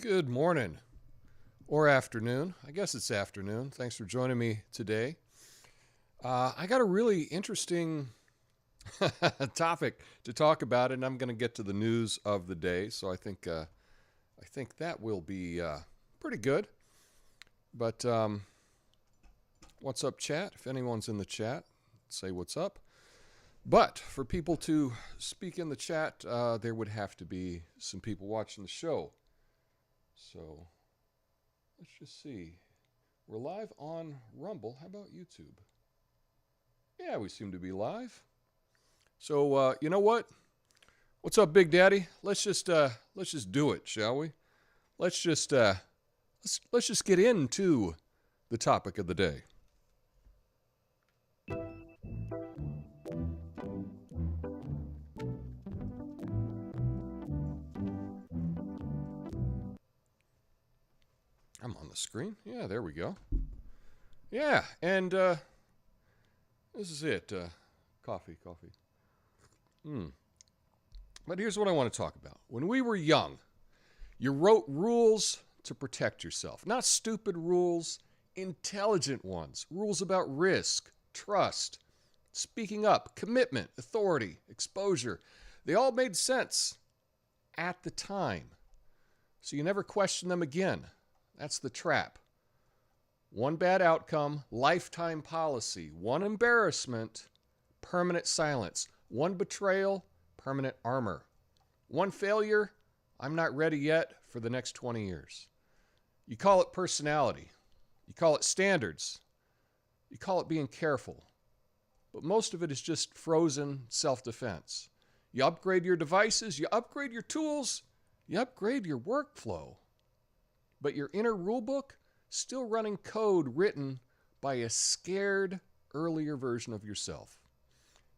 Good morning or afternoon. I guess it's afternoon. Thanks for joining me today. I got a really interesting topic to talk about, and I'm going to get to the news of the day. So I think that will be pretty good. But what's up, chat? If anyone's in the chat, say what's up. But for people to speak in the chat, there would have to be some people watching the show. So let's just see. We're live on Rumble. How about YouTube? Yeah, we seem to be live. So you know what? What's up, Big Daddy? Let's just do it, shall we? Let's just get into the topic of the day. I'm on the screen. Yeah, there we go. Yeah, and this is it. Coffee. But here's what I want to talk about. When we were young, you wrote rules to protect yourself. Not stupid rules, intelligent ones. Rules about risk, trust, speaking up, commitment, authority, exposure. They all made sense at the time. So you never question them again. That's the trap. One bad outcome, lifetime policy. One embarrassment, permanent silence. One betrayal, permanent armor. One failure, I'm not ready yet for the next 20 years. You call it personality. You call it standards. You call it being careful. But most of it is just frozen self-defense. You upgrade your devices, you upgrade your tools, you upgrade your workflow. But your inner rulebook, still running code written by a scared earlier version of yourself.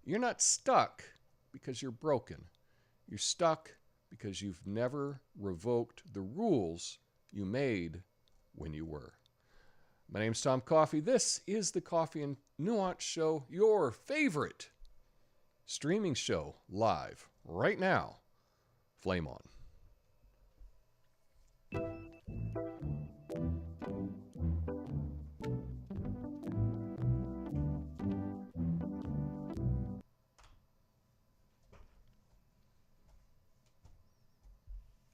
You're not stuck because you're broken. You're stuck because you've never revoked the rules you made when you were. My name's Tom Coffey. This is the Coffee and Nuance Show, your favorite streaming show, live right now. Flame on.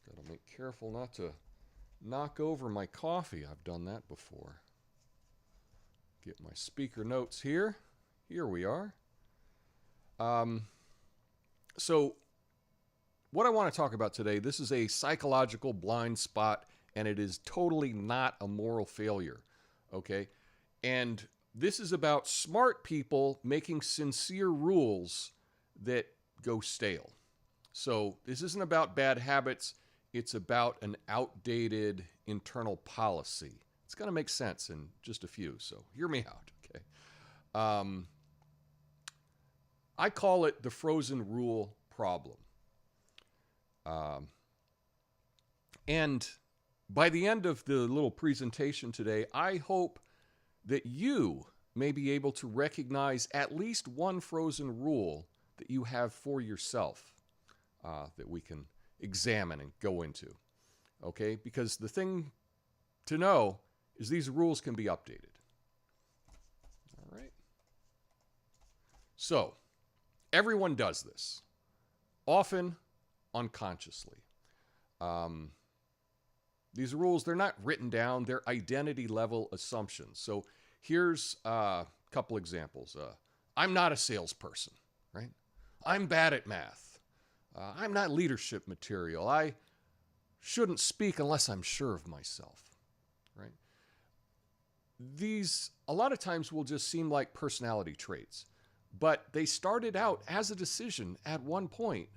Gotta make careful not to knock over my coffee. I've done that before. Get my speaker notes here. Here we are. So what I want to talk about today, this is a psychological blind spot, and it is totally not a moral failure, okay? And this is about smart people making sincere rules that go stale. So this isn't about bad habits. It's about an outdated internal policy. It's going to make sense in just a few, so hear me out, okay? I call it the frozen rule problem. And by the end of the little presentation today, I hope that you may be able to recognize at least one frozen rule that you have for yourself that we can examine and go into. Okay? Because the thing to know is these rules can be updated. All right? So, everyone does this, often unconsciously. These rules, they're not written down, they're identity level assumptions. So here's a couple examples. I'm not a salesperson, right? I'm bad at math. I'm not leadership material. I shouldn't speak unless I'm sure of myself, right? These, a lot of times, will just seem like personality traits, but they started out as a decision at one point.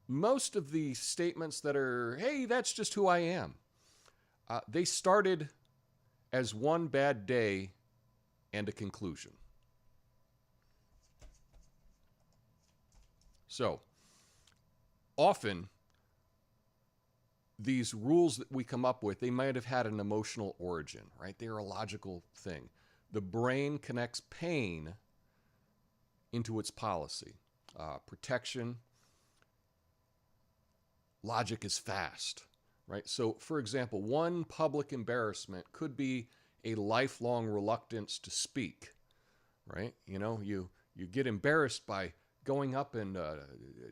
Most of the statements that are, hey, that's just who I am, they started as one bad day and a conclusion. So, often, these rules that we come up with, they might have had an emotional origin, right? They're a logical thing. The brain connects pain into its policy. Protection, logic is fast, right? So, for example, one public embarrassment could be a lifelong reluctance to speak, right? You get embarrassed by going up and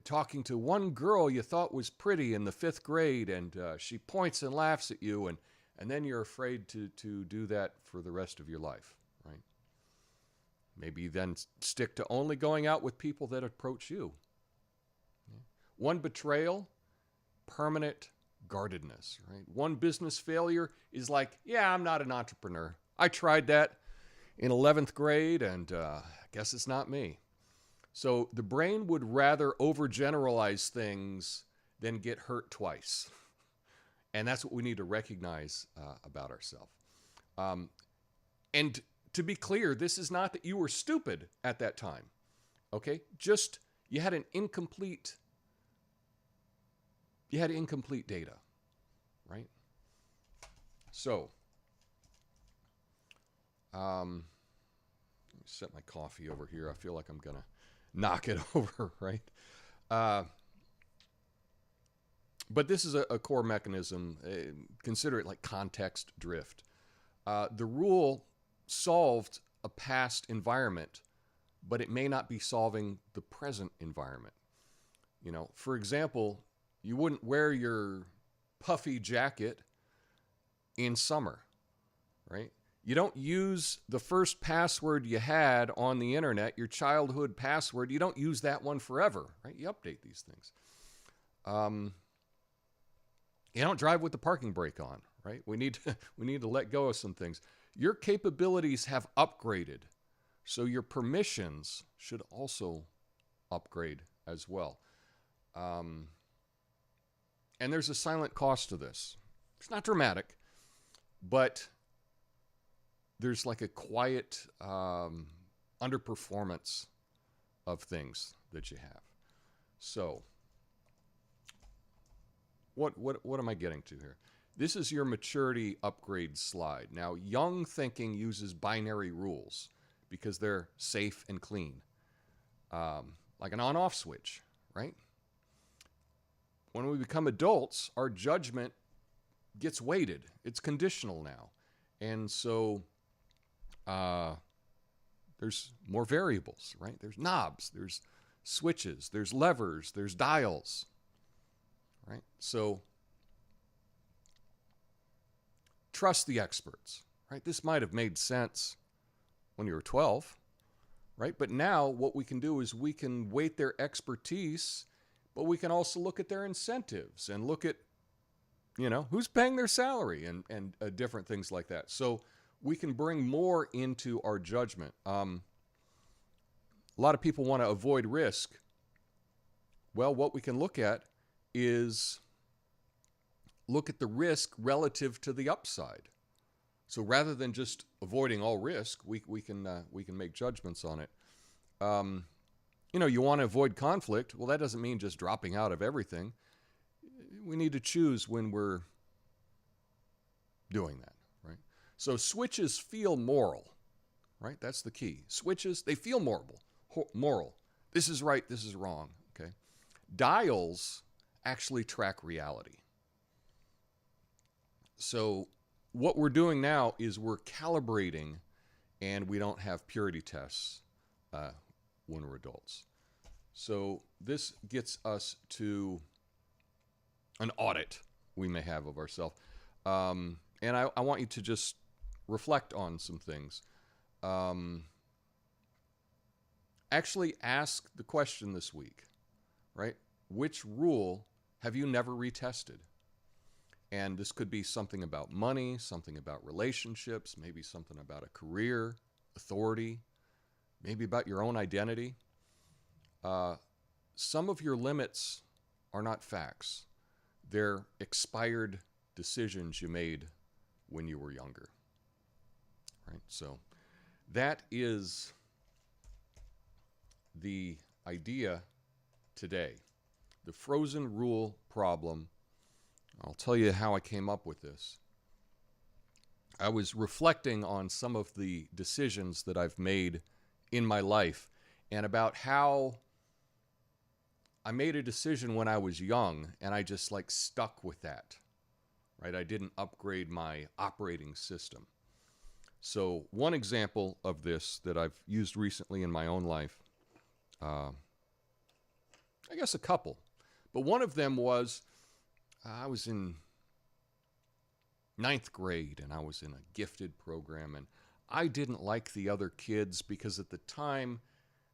talking to one girl you thought was pretty in the 5th grade, and she points and laughs at you, and then you're afraid to do that for the rest of your life, right? Maybe you then stick to only going out with people that approach you. One betrayal, permanent guardedness, right? One business failure is like, yeah, I'm not an entrepreneur. I tried that in 11th grade, and I guess it's not me. So the brain would rather overgeneralize things than get hurt twice. And that's what we need to recognize about ourselves. And to be clear, this is not that you were stupid at that time, okay? Just you had incomplete data, right? So, let me set my coffee over here. I feel like I'm going to knock it over, right? But this is a core mechanism. Consider it like context drift. The rule solved a past environment, but it may not be solving the present environment. For example, you wouldn't wear your puffy jacket in summer, right? You don't use the first password you had on the internet, your childhood password. You don't use that one forever, right? You update these things. You don't drive with the parking brake on, right? We need to let go of some things. Your capabilities have upgraded, so your permissions should also upgrade as well. And there's a silent cost to this. It's not dramatic, but there's like a quiet underperformance of things that you have. So, what am I getting to here? This is your maturity upgrade slide. Now, young thinking uses binary rules because they're safe and clean, like an on-off switch, right? When we become adults, our judgment gets weighted. It's conditional now. And so there's more variables, right? There's knobs, there's switches, there's levers, there's dials, right? So trust the experts, right? This might have made sense when you were 12, right? But now what we can do is we can weight their expertise, but we can also look at their incentives and look at, who's paying their salary and different things like that. So we can bring more into our judgment. A lot of people want to avoid risk. Well, what we can look at is look at the risk relative to the upside. So rather than just avoiding all risk, we can make judgments on it. You want to avoid conflict. Well, that doesn't mean just dropping out of everything. We need to choose when we're doing that, right? So switches feel moral, right? That's the key. Switches, they feel moral. This is right, this is wrong, okay? Dials actually track reality. So what we're doing now is we're calibrating, and we don't have purity tests when we're adults. So this gets us to an audit we may have of ourselves. And I want you to just reflect on some things. Actually ask the question this week, right? Which rule have you never retested? And this could be something about money, something about relationships, maybe something about a career, authority, maybe about your own identity. Some of your limits are not facts. They're expired decisions you made when you were younger. Right? So that is the idea today. The frozen rule problem. I'll tell you how I came up with this. I was reflecting on some of the decisions that I've made in my life and about how I made a decision when I was young, and I just like stuck with that, right? I didn't upgrade my operating system. So one example of this that I've used recently in my own life, I guess a couple, but one of them was I was in ninth grade and I was in a gifted program, and I didn't like the other kids because at the time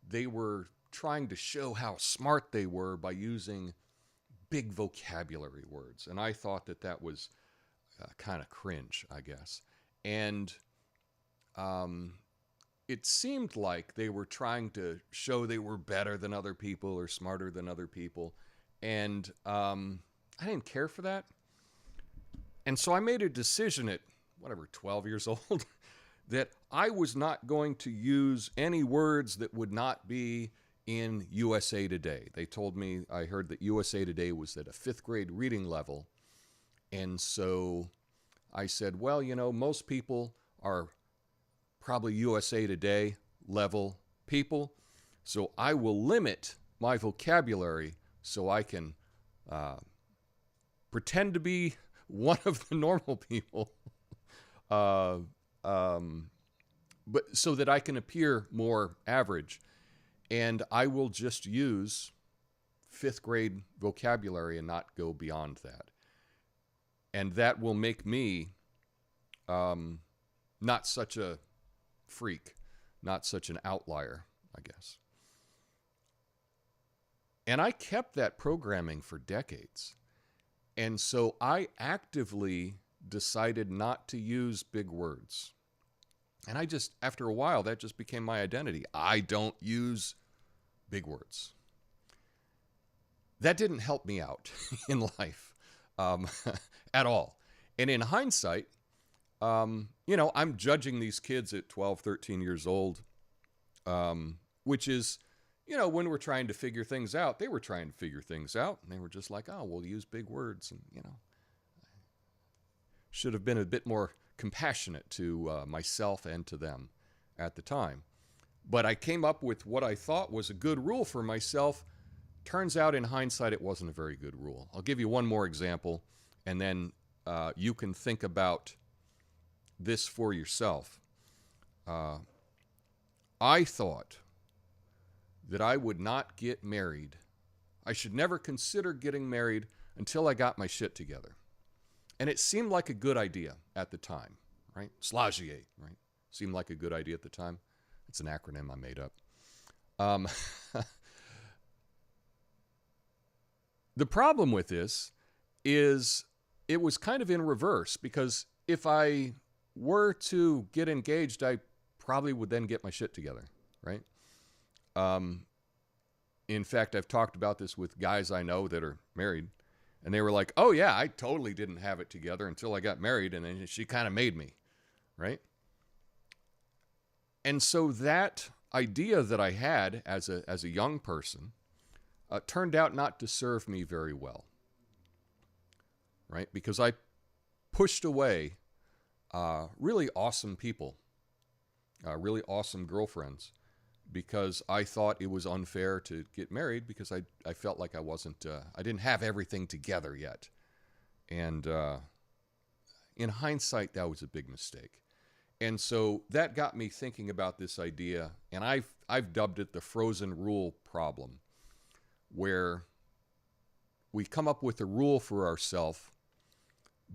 they were trying to show how smart they were by using big vocabulary words. And I thought that that was kind of cringe, I guess. And it seemed like they were trying to show they were better than other people or smarter than other people. And I didn't care for that. And so I made a decision at, 12 years old, that I was not going to use any words that would not be in USA Today. They told me, I heard that USA Today was at a 5th grade reading level. And so I said, well, most people are probably USA Today level people. So I will limit my vocabulary so I can pretend to be one of the normal people, but so that I can appear more average. And I will just use 5th grade vocabulary and not go beyond that. And that will make me not such a freak, not such an outlier, I guess. And I kept that programming for decades. And so I actively decided not to use big words. And after a while, that just became my identity. I don't use big words. That didn't help me out in life at all. And in hindsight, I'm judging these kids at 12, 13 years old, which is, when we're trying to figure things out, they were trying to figure things out, and they were just like, oh, we'll use big words. And, should have been a bit more compassionate to myself and to them at the time. But I came up with what I thought was a good rule for myself. Turns out in hindsight, it wasn't a very good rule. I'll give you one more example, and then you can think about this for yourself. I thought that I would not get married. I should never consider getting married until I got my shit together. And it seemed like a good idea at the time, right? Slagier, right? Seemed like a good idea at the time. It's an acronym I made up. The problem with this is it was kind of in reverse, because if I were to get engaged, I probably would then get my shit together, right? In fact, I've talked about this with guys I know that are married, and they were like, oh yeah, I totally didn't have it together until I got married, and then she kind of made me, right? And so that idea that I had as a young person turned out not to serve me very well, right? Because I pushed away really awesome people, really awesome girlfriends, because I thought it was unfair to get married because I felt like I wasn't, I didn't have everything together yet. And in hindsight, that was a big mistake. And so that got me thinking about this idea, and I've dubbed it the frozen rule problem, where we come up with a rule for ourselves,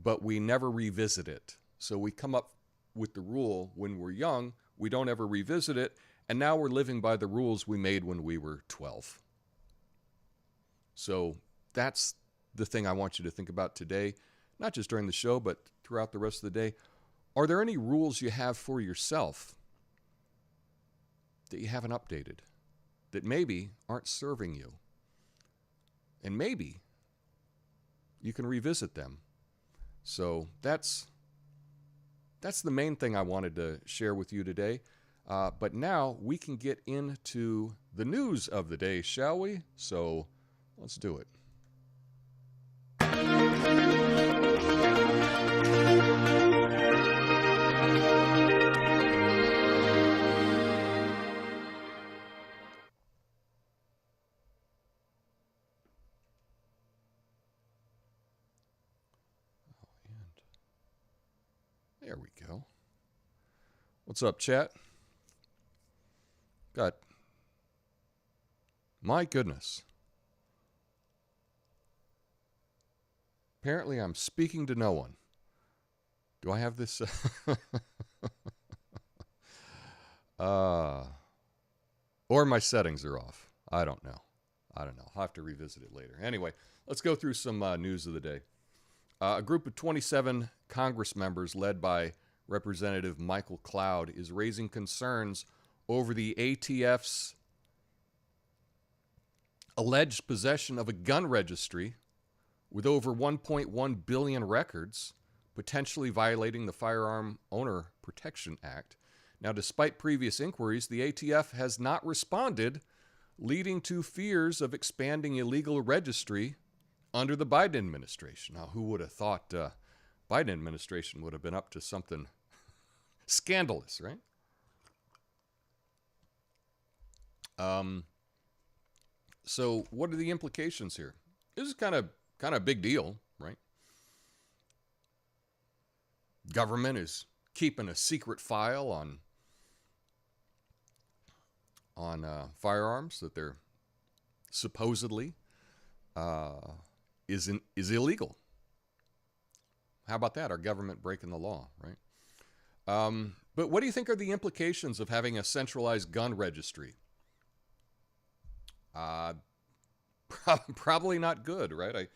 but we never revisit it. So we come up with the rule when we're young, we don't ever revisit it, and now we're living by the rules we made when we were 12. So that's the thing I want you to think about today, not just during the show, but throughout the rest of the day. Are there any rules you have for yourself that you haven't updated, that maybe aren't serving you? And maybe you can revisit them. So that's the main thing I wanted to share with you today. But now we can get into the news of the day, shall we? So let's do it. There we go. What's up, chat? Got, my goodness. Apparently I'm speaking to no one. Do I have this? Or my settings are off. I don't know. I'll have to revisit it later. Anyway, let's go through some news of the day. A group of 27 Congress members led by Representative Michael Cloud is raising concerns over the ATF's alleged possession of a gun registry with over 1.1 billion records, potentially violating the Firearm Owner Protection Act. Now, despite previous inquiries, the ATF has not responded, leading to fears of expanding illegal registry under the Biden administration. Now, who would have thought Biden administration would have been up to something scandalous, right? So what are the implications here? This is kind of a big deal, right? Government is keeping a secret file on firearms that they're supposedly is illegal. How about that? Our government breaking the law, right? But what do you think are the implications of having a centralized gun registry? Probably not good, right?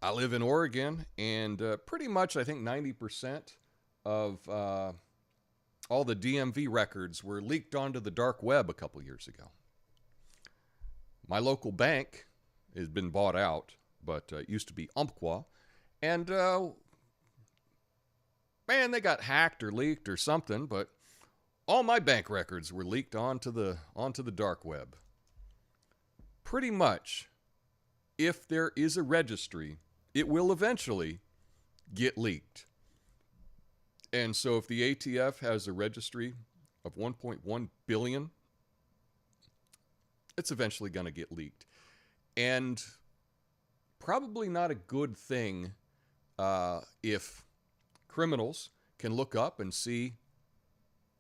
I live in Oregon, and pretty much I think 90% of all the DMV records were leaked onto the dark web a couple years ago. My local bank has been bought out, but it used to be Umpqua, and man, they got hacked or leaked or something, but all my bank records were leaked onto the dark web. Pretty much, if there is a registry, it will eventually get leaked. And so if the ATF has a registry of 1.1 billion, it's eventually going to get leaked. And probably not a good thing if criminals can look up and see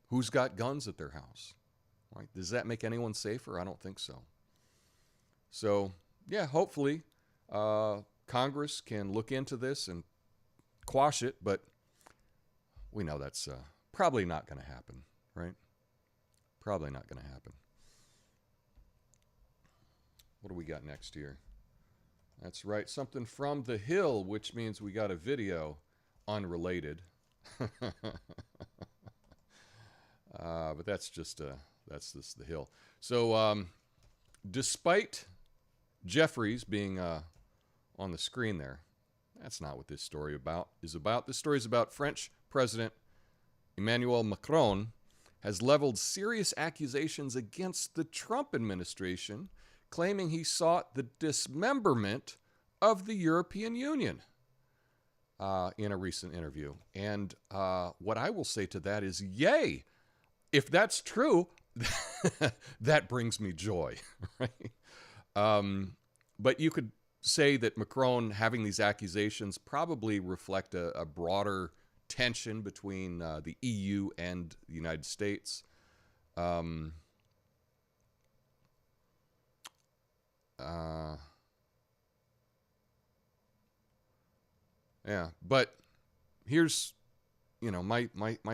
who's got guns at their house. Right? Does that make anyone safer? I don't think so. So, yeah, hopefully Congress can look into this and quash it, but we know that's probably not going to happen, right? Probably not going to happen. What do we got next here? That's right, something from the Hill, which means we got a video unrelated. But that's just the Hill. So, despite Jeffries being on the screen there, that's not what this story is about. This story is about French President Emmanuel Macron has leveled serious accusations against the Trump administration, claiming he sought the dismemberment of the European Union in a recent interview. And what I will say to that is, yay! If that's true, that brings me joy, right? But you could say that Macron having these accusations probably reflect a broader tension between the EU and the United States. Yeah, but here's, my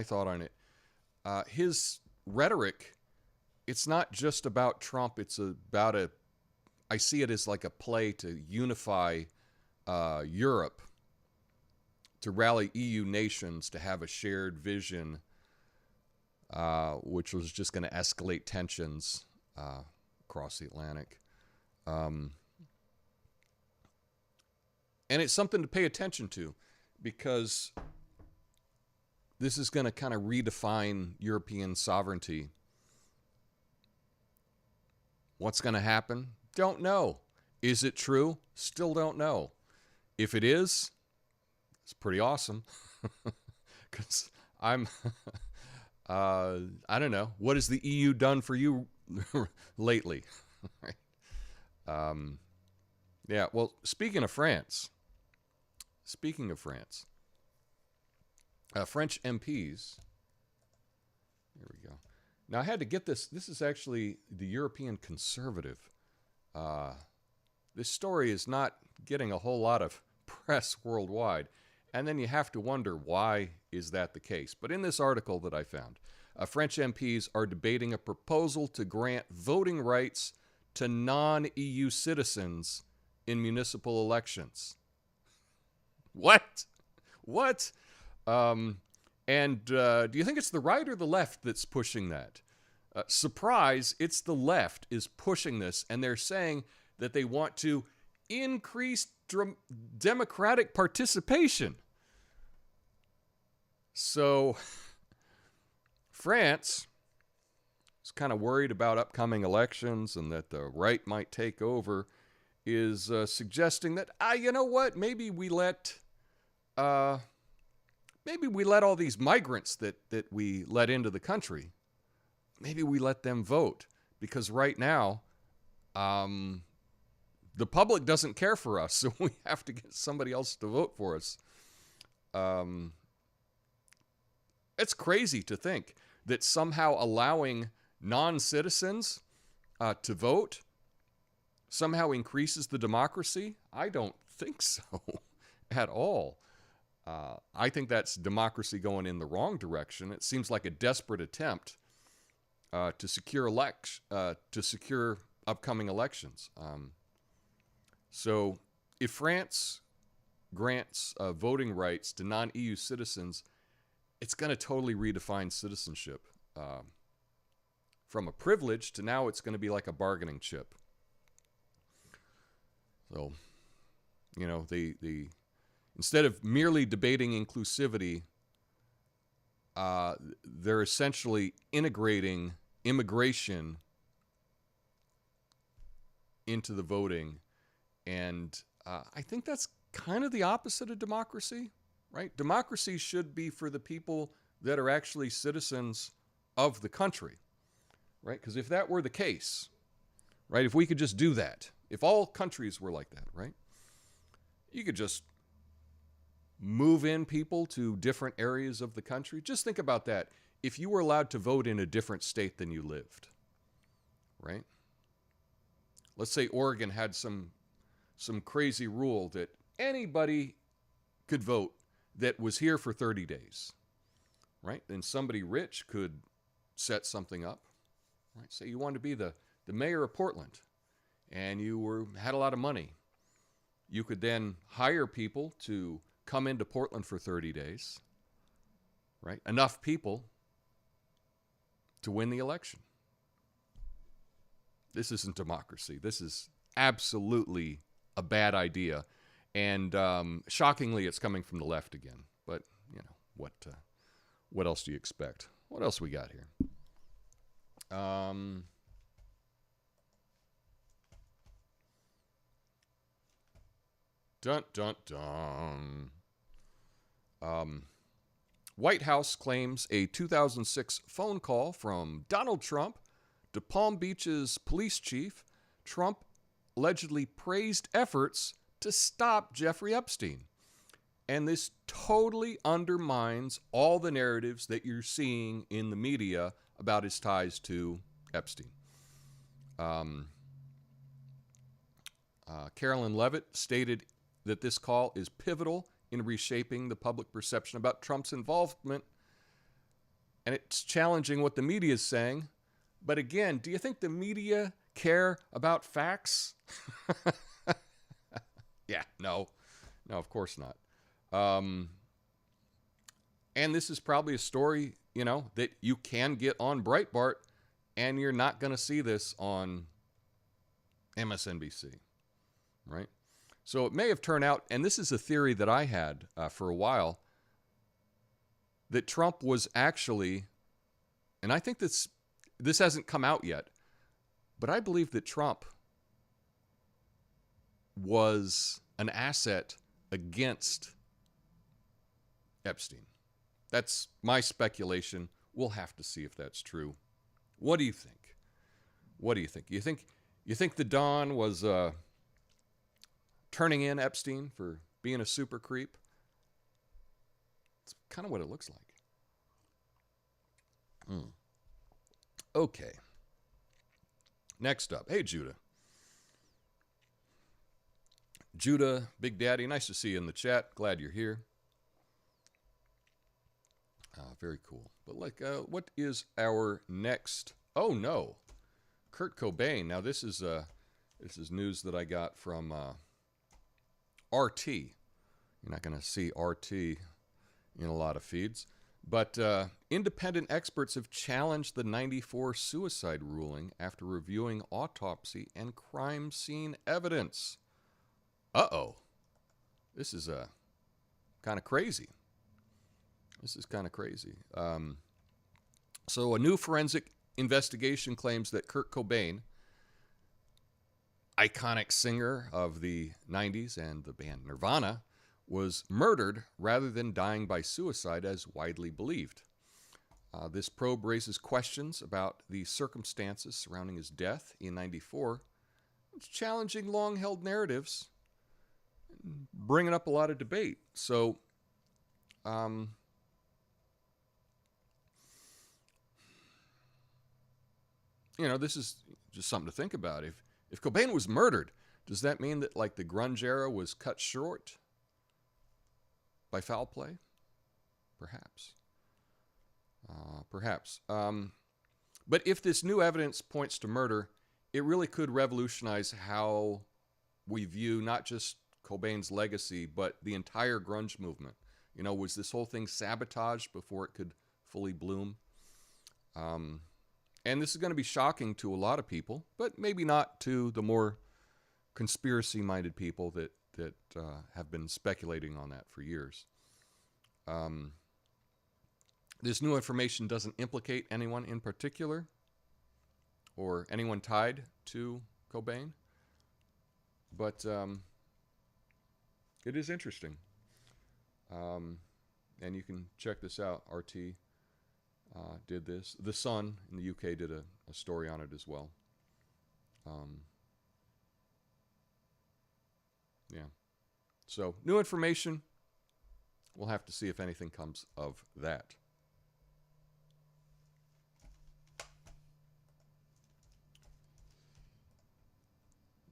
thought on it. His rhetoric, it's not just about Trump. It's about I see it as like a play to unify Europe, to rally EU nations to have a shared vision, which was just going to escalate tensions across the Atlantic. And it's something to pay attention to, because this is going to kind of redefine European sovereignty. What's going to happen? Don't know. Is it true? Still don't know. If it is, it's pretty awesome. Because I don't know. What has the EU done for you lately? Yeah, well, speaking of France, French MPs. Here we go. Now I had to get this. This is actually the European Conservative. This story is not getting a whole lot of press worldwide. And then you have to wonder, why is that the case? But in this article that I found, French MPs are debating a proposal to grant voting rights to non-EU citizens in municipal elections. What? What? Do you think it's the right or the left that's pushing that? Surprise, it's the left is pushing this, and they're saying that they want to increase democratic participation. So, France is kind of worried about upcoming elections and that the right might take over, is suggesting that, you know what, maybe we let all these migrants that we let into the country, maybe we let them vote, because right now, the public doesn't care for us, so we have to get somebody else to vote for us. It's crazy to think that somehow allowing non-citizens to vote somehow increases the democracy. I don't think so at all. I think that's democracy going in the wrong direction. It seems like a desperate attempt to secure upcoming elections. So if France grants voting rights to non-EU citizens, it's going to totally redefine citizenship. From a privilege to now it's going to be like a bargaining chip. So, you know, instead of merely debating inclusivity, they're essentially integrating immigration into the voting. And I think that's kind of the opposite of democracy, right? Democracy should be for the people that are actually citizens of the country, right? Because if that were the case, right, if we could just do that, if all countries were like that, right, you could just move in people to different areas of the country. Just think about that. If you were allowed to vote in a different state than you lived, right? Let's say Oregon had some crazy rule that anybody could vote that was here for 30 days, right? Then somebody rich could set something up, right? Say you wanted to be the mayor of Portland and you had a lot of money. You could then hire people to come into Portland for 30 days, right? Enough people to win the election. This isn't democracy. This is absolutely a bad idea. And shockingly, it's coming from the left again. But, you know, what else do you expect? What else we got here? Dun, dun, dun. White House claims a 2006 phone call from Donald Trump to Palm Beach's police chief. Trump allegedly praised efforts to stop Jeffrey Epstein. And this totally undermines all the narratives that you're seeing in the media about his ties to Epstein. Carolyn Levitt stated that this call is pivotal in reshaping the public perception about Trump's involvement. And it's challenging what the media is saying. But again, do you think the media care about facts? Yeah, no, of course not. And this is probably a story, you know, that you can get on Breitbart, and you're not going to see this on MSNBC, right? So it may have turned out, and this is a theory that I had for a while, that Trump was actually, and I think this hasn't come out yet, but I believe that Trump was an asset against Epstein. That's my speculation. We'll have to see if that's true. What do you think? What do you think? You think the Don was turning in Epstein for being a super creep? It's kind of what it looks like. Okay. Next up. Hey, Judah. Judah, Big Daddy, nice to see you in the chat. Glad you're here. Very cool. But what is our next? Oh no, Kurt Cobain. Now this is news that I got from RT. You're not going to see RT in a lot of feeds, but independent experts have challenged the '94 suicide ruling after reviewing autopsy and crime scene evidence. Uh-oh. This is kind of crazy. So a new forensic investigation claims that Kurt Cobain, iconic singer of the 90s and the band Nirvana, was murdered rather than dying by suicide as widely believed. This probe raises questions about the circumstances surrounding his death in '94. It's challenging long-held narratives, bringing up a lot of debate. So, this is just something to think about. If Cobain was murdered, does that mean that the grunge era was cut short by foul play? Perhaps. But if this new evidence points to murder, it really could revolutionize how we view not just Cobain's legacy, but the entire grunge movement. Was this whole thing sabotaged before it could fully bloom? And this is going to be shocking to a lot of people, but maybe not to the more conspiracy-minded people that have been speculating on that for years. This new information doesn't implicate anyone in particular or anyone tied to Cobain, but it is interesting. And you can check this out. RT did this. The Sun in the UK did a story on it as well. Yeah. So, new information. We'll have to see if anything comes of that.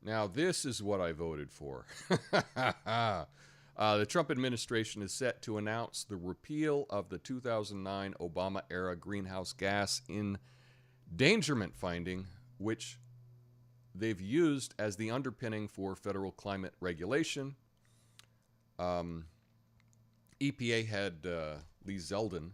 Now, this is what I voted for. The Trump administration is set to announce the repeal of the 2009 Obama-era greenhouse gas endangerment finding, which they've used as the underpinning for federal climate regulation. EPA head Lee Zeldin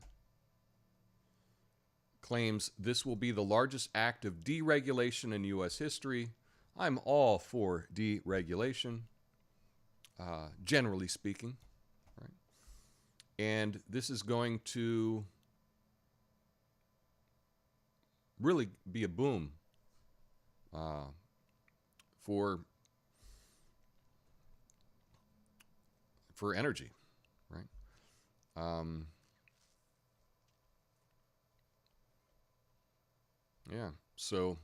claims this will be the largest act of deregulation in U.S. history. I'm all for deregulation, generally speaking, right? And this is going to really be a boom for energy, right? Yeah. So,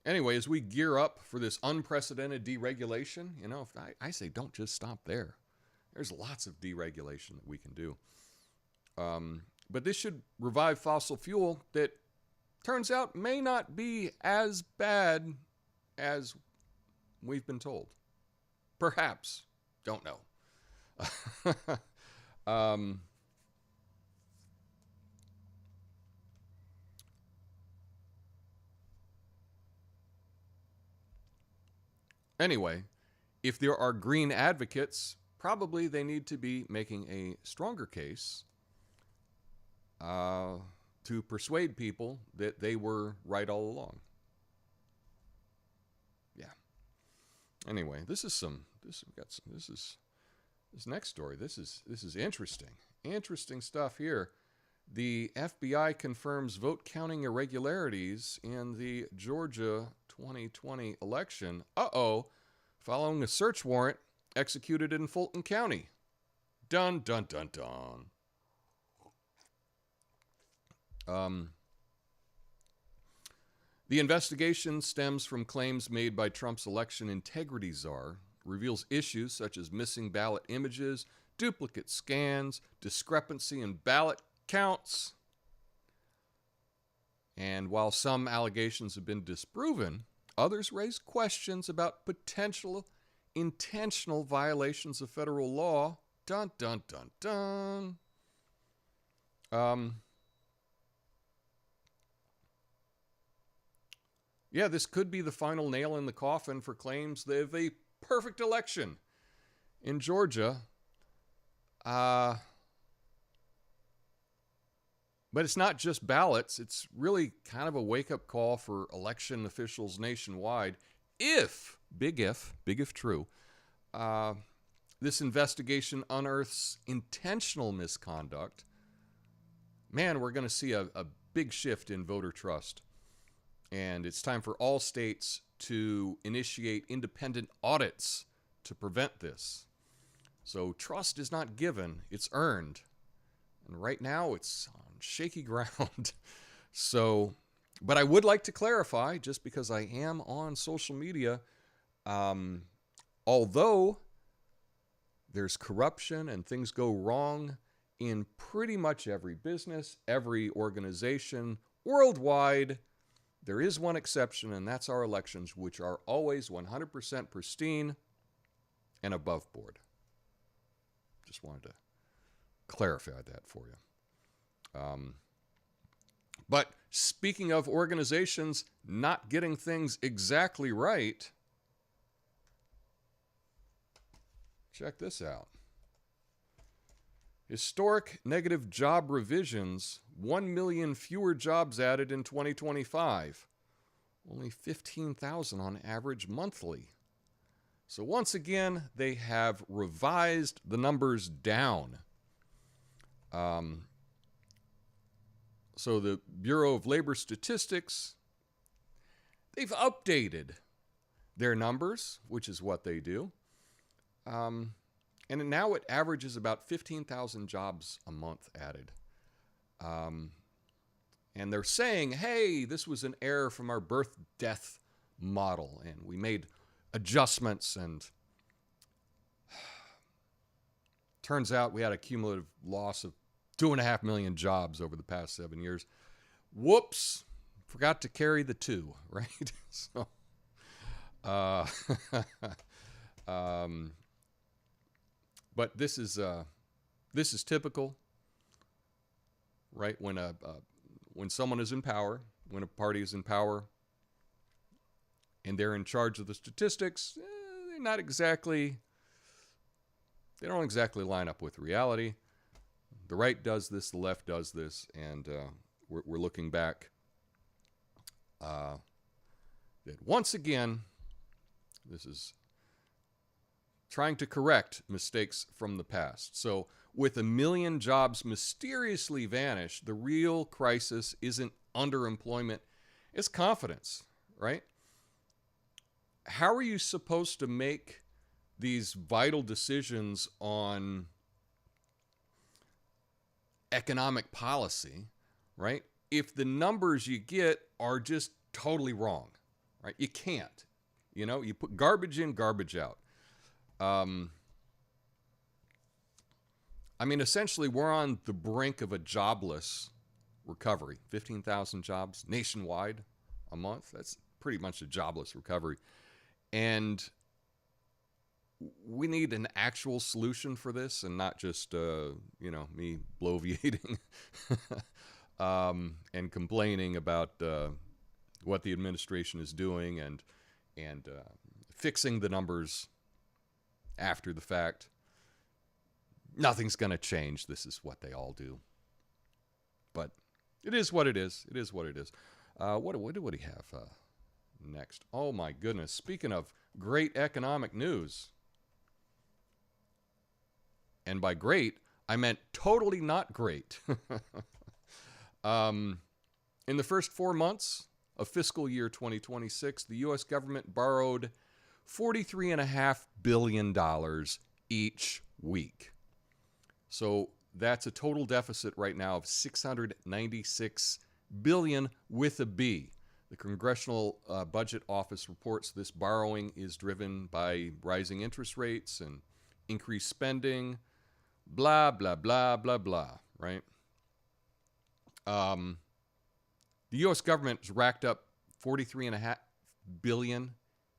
anyway, as we gear up for this unprecedented deregulation, I say don't just stop there. There's lots of deregulation that we can do. But this should revive fossil fuel that turns out may not be as bad as we've been told. Perhaps. Don't know. Anyway, if there are green advocates, probably they need to be making a stronger case to persuade people that they were right all along. Yeah. Anyway, this next story. This is interesting. Interesting stuff here. The FBI confirms vote counting irregularities in the Georgia 2020 election. Following a search warrant executed in Fulton County. Dun, dun, dun, dun. The investigation stems from claims made by Trump's election integrity czar, reveals issues such as missing ballot images, duplicate scans, discrepancy in ballot counts. And while some allegations have been disproven, others raise questions about potential intentional violations of federal law. Dun, dun, dun, dun. Yeah, this could be the final nail in the coffin for claims of a perfect election in Georgia. But it's not just ballots. It's really kind of a wake-up call for election officials nationwide. If true, this investigation unearths intentional misconduct, man, we're going to see a big shift in voter trust. And it's time for all states to initiate independent audits to prevent this. So trust is not given, it's earned. And right now it's on shaky ground. So, but I would like to clarify, just because I am on social media, although there's corruption and things go wrong in pretty much every business, every organization, worldwide, there is one exception, and that's our elections, which are always 100% pristine and above board. Just wanted to clarify that for you. But speaking of organizations not getting things exactly right, check this out. Historic negative job revisions, 1 million fewer jobs added in 2025. Only 15,000 on average monthly. So once again, they have revised the numbers down. So the Bureau of Labor Statistics, they've updated their numbers, which is what they do. And now it averages about 15,000 jobs a month added. And they're saying, hey, this was an error from our birth-death model, and we made adjustments, and turns out we had a cumulative loss of 2.5 million jobs over the past 7 years. Whoops, forgot to carry the 2, right? So, but this is typical, right? When someone is in power, when a party is in power, and they're in charge of the statistics, they don't exactly line up with reality. The right does this, the left does this, and we're looking back that once again, this is trying to correct mistakes from the past. So with 1 million jobs mysteriously vanished, the real crisis isn't underemployment, it's confidence, right? How are you supposed to make these vital decisions on economic policy, right, if the numbers you get are just totally wrong, right? You can't. You put garbage in, garbage out. Essentially, we're on the brink of a jobless recovery. 15,000 jobs nationwide a month. That's pretty much a jobless recovery. And we need an actual solution for this, and not just, me bloviating and complaining about what the administration is doing and fixing the numbers after the fact. Nothing's going to change. This is what they all do. But it is what it is. It is what it is. What do we have next? Oh, my goodness. Speaking of great economic news, and by great, I meant totally not great. In the first 4 months of fiscal year 2026, the U.S. government borrowed $43.5 billion each week. So that's a total deficit right now of $696 billion with a B. The Congressional Budget Office reports this borrowing is driven by rising interest rates and increased spending, blah, blah, blah, blah, blah, right? The U.S. government has racked up $43.5 billion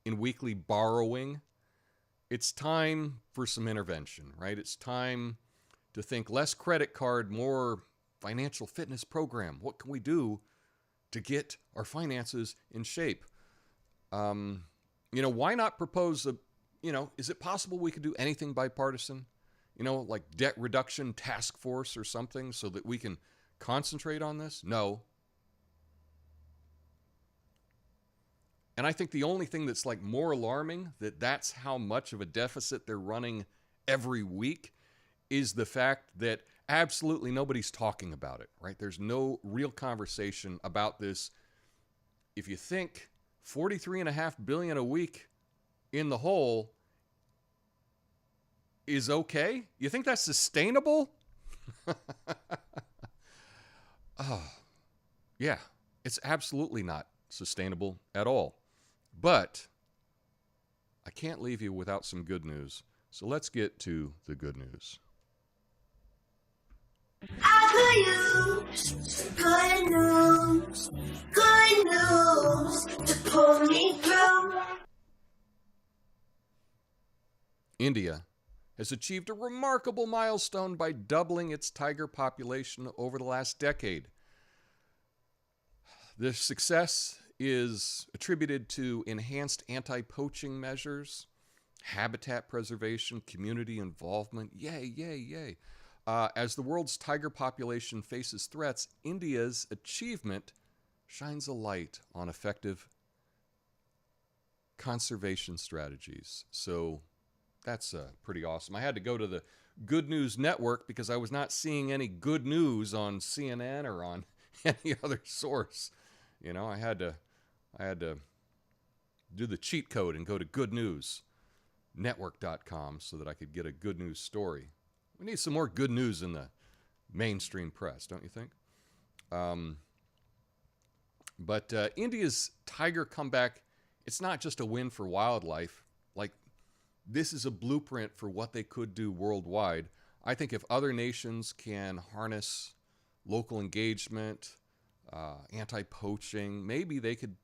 in weekly borrowing. It's time for some intervention, right? It's time to think less credit card, more financial fitness program. What can we do to get our finances in shape? Why not propose is it possible we could do anything bipartisan? Like debt reduction task force or something so that we can concentrate on this? No. And I think the only thing that's like more alarming that's how much of a deficit they're running every week is the fact that absolutely nobody's talking about it, right? There's no real conversation about this. If you think $43.5 billion a week in the hole is okay, you think that's sustainable? Yeah, it's absolutely not sustainable at all. But I can't leave you without some good news. So let's get to the good news. Good news to pull me through. India has achieved a remarkable milestone by doubling its tiger population over the last decade. This success is attributed to enhanced anti-poaching measures, habitat preservation, community involvement. Yay, yay, yay. As the world's tiger population faces threats, India's achievement shines a light on effective conservation strategies. So that's pretty awesome. I had to go to the Good News Network because I was not seeing any good news on CNN or on any other source. I had to do the cheat code and go to goodnewsnetwork.com so that I could get a good news story. We need some more good news in the mainstream press, don't you think? But India's tiger comeback, it's not just a win for wildlife. Like, this is a blueprint for what they could do worldwide. I think if other nations can harness local engagement, anti-poaching, maybe they could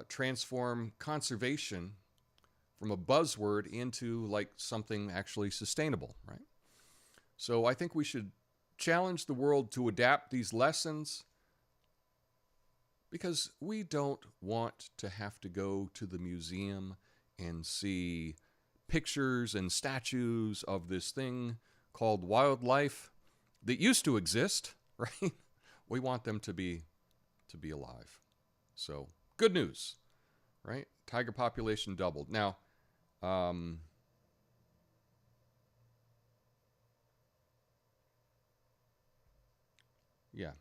transform conservation from a buzzword into like something actually sustainable, right? So I think we should challenge the world to adapt these lessons because we don't want to have to go to the museum and see pictures and statues of this thing called wildlife that used to exist, right? We want them to be alive. So, good news, right? Tiger population doubled. Now, yeah.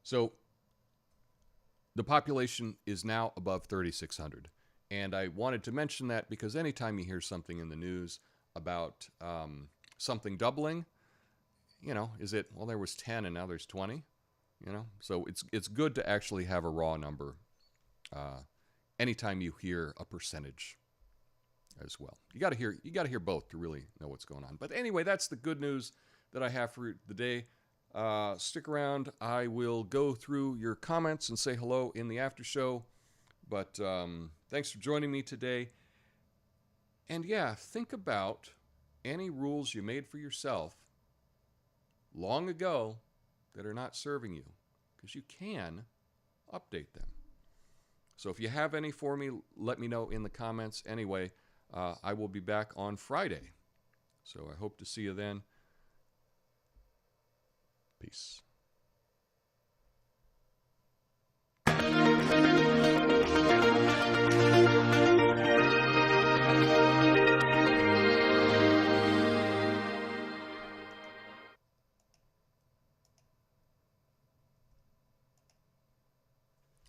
So, the population is now above 3,600. And I wanted to mention that because anytime you hear something in the news about something doubling, is it, well, there was 10 and now there's 20, So it's good to actually have a raw number anytime you hear a percentage as well. You got to hear both to really know what's going on. But anyway, that's the good news that I have for the day. Stick around. I will go through your comments and say hello in the after show. But thanks for joining me today. And yeah, think about any rules you made for yourself long ago that are not serving you, because you can update them. So if you have any for me, let me know in the comments. Anyway, I will be back on Friday. So I hope to see you then. Peace.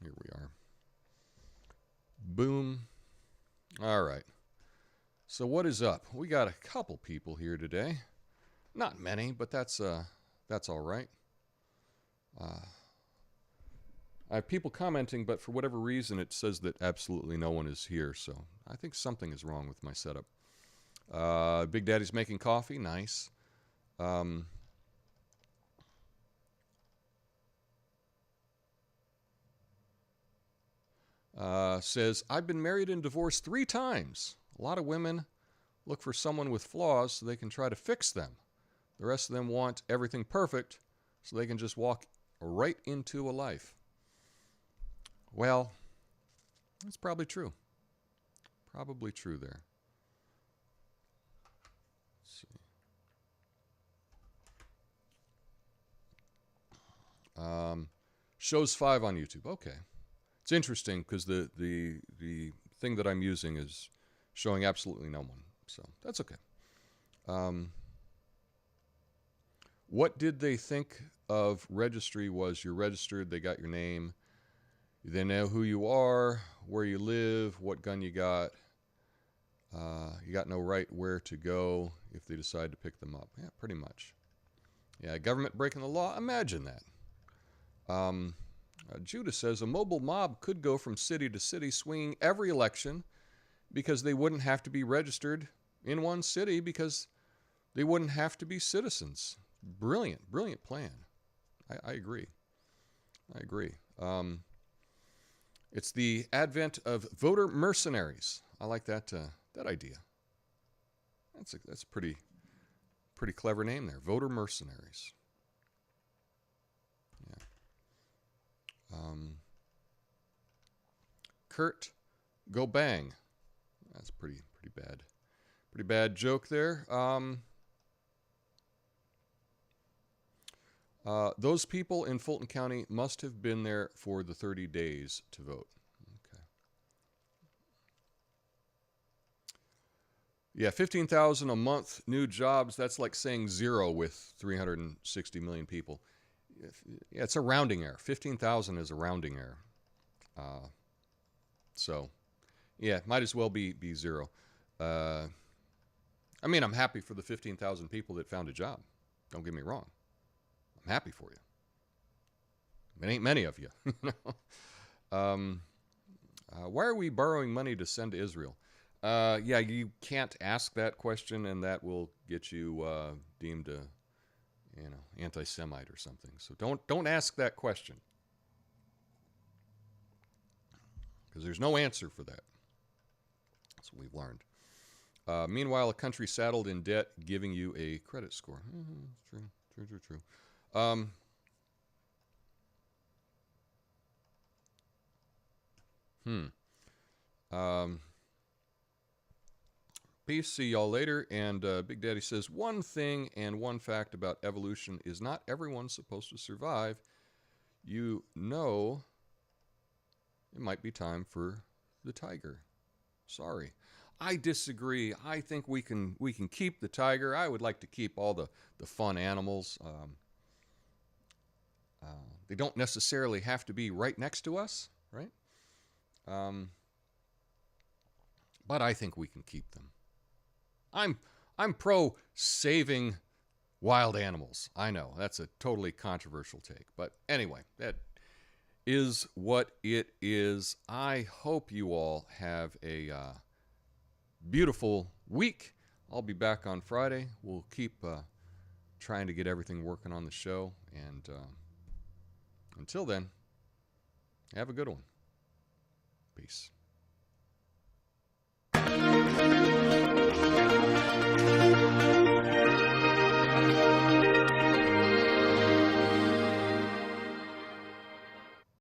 Here we are. Boom. All right. So what is up? We got a couple people here today. Not many, but that's all right. I have people commenting, but for whatever reason, it says that absolutely no one is here. So I think something is wrong with my setup. Big Daddy's making coffee. Nice. Says, I've been married and divorced 3 times. A lot of women look for someone with flaws so they can try to fix them. The rest of them want everything perfect so they can just walk right into a life. Well, that's probably true. Probably true there. Let's see. Shows 5 on YouTube. Okay. It's interesting because the thing that I'm using is showing absolutely no one. So that's okay. What did they think of registry was you're registered, they got your name, they know who you are, where you live, what gun you got. You got no right where to go if they decide to pick them up. Yeah, pretty much. Yeah, government breaking the law. Imagine that. Judah says a mobile mob could go from city to city swinging every election because they wouldn't have to be registered in one city because they wouldn't have to be citizens. Brilliant, brilliant plan. I agree. I agree. It's the advent of voter mercenaries. I like that that idea. That's a pretty clever name there. Voter mercenaries. Yeah. Kurt, go bang. That's pretty bad. Pretty bad joke there. Those people in Fulton County must have been there for the 30 days to vote. Okay. Yeah, 15,000 a month, new jobs. That's like saying 0 with 360 million people. Yeah, it's a rounding error. 15,000 is a rounding error. So, yeah, might as well be 0. I mean, I'm happy for the 15,000 people that found a job. Don't get me wrong. I'm happy for you. It ain't many of you. Why are we borrowing money to send to Israel? Yeah, you can't ask that question, and that will get you deemed a, anti-Semite or something. So don't ask that question, because there's no answer for that. That's what we've learned. Meanwhile, a country saddled in debt giving you a credit score. True. Peace. See y'all later. And Big Daddy says, one thing and one fact about evolution is not everyone's supposed to survive. You know, it might be time for the tiger. Sorry. I disagree. I think we can keep the tiger. I would like to keep all the fun animals. They don't necessarily have to be right next to us, right? But I think we can keep them. I'm pro saving wild animals. I know that's a totally controversial take, but anyway, that is what it is. I hope you all have a beautiful week. I'll be back on Friday. We'll keep trying to get everything working on the show, and until then, have a good one. Peace.